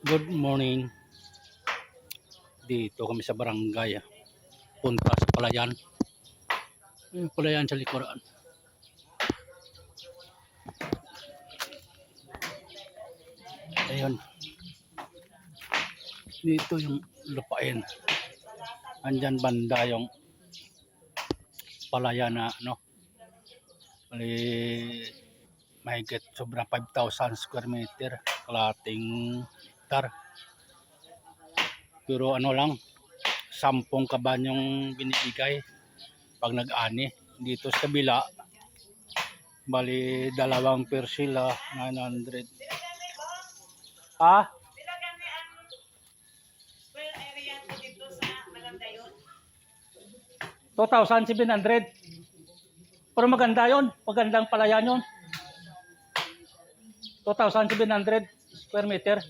Good morning. Dito kami sa barangay. Punta sa Palayan. Yung Palayan sa likuran. Ayun. Dito yung lupain. Andyan banda yung Palayan na mahigit sobra 5,000 square meter. Kalating hektar. Pero lang, 10 kaban yung binibigay pag nag-ani. Dito sa kabila, bali 2 persila, 900. Ha? Square area ko dito sa maganda yun. 2,700. Pero maganda yun. Magandang Palayan yun. 2,700 square meter.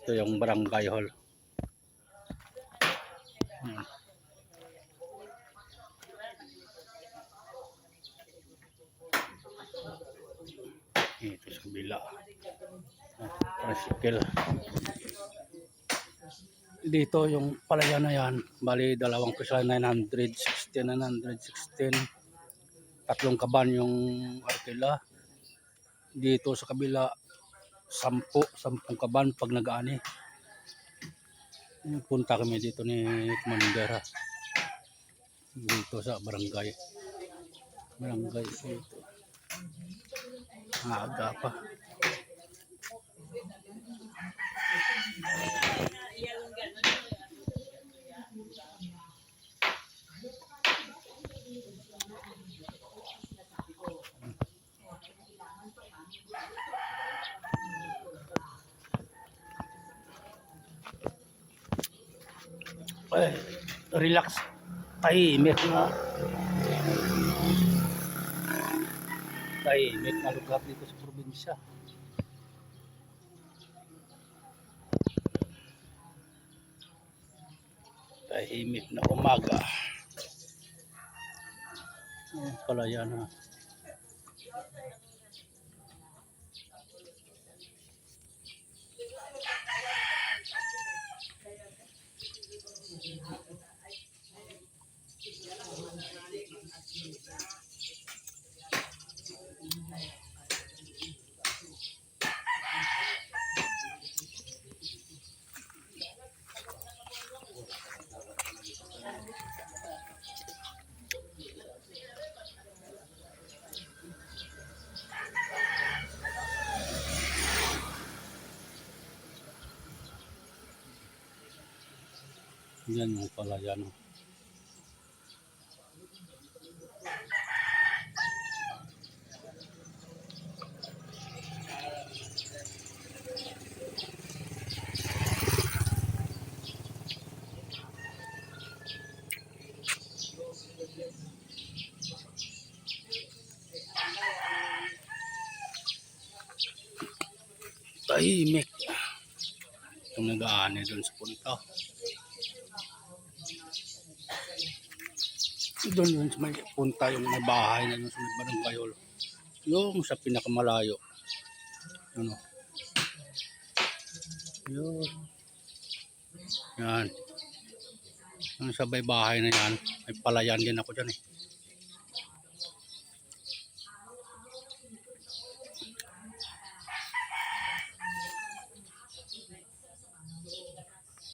Ito yung barangay hall. Ito sa kabila. Tricycle. Dito yung Palayan na yan. Bali 2 kusla 916. 3 kaban yung arkila. Dito sa kabila 10 kaban pag nag-ani. Punta kami dito ni Commander dito sa barangay dito. Aga pa. Ay, relax. Tahimik na lugar dito sa probinsya. Tahimik na umaga. Palayan na. Yan yung Palayan. Tahimik. Kung nag-aani doon sa punta. Doon sa may punta yung may bahay na doon sa may barangay hall. Yung sa pinakamalayo. Yun. Yan. Yung sa may bahay na yan. May Palayan din ako dyan eh.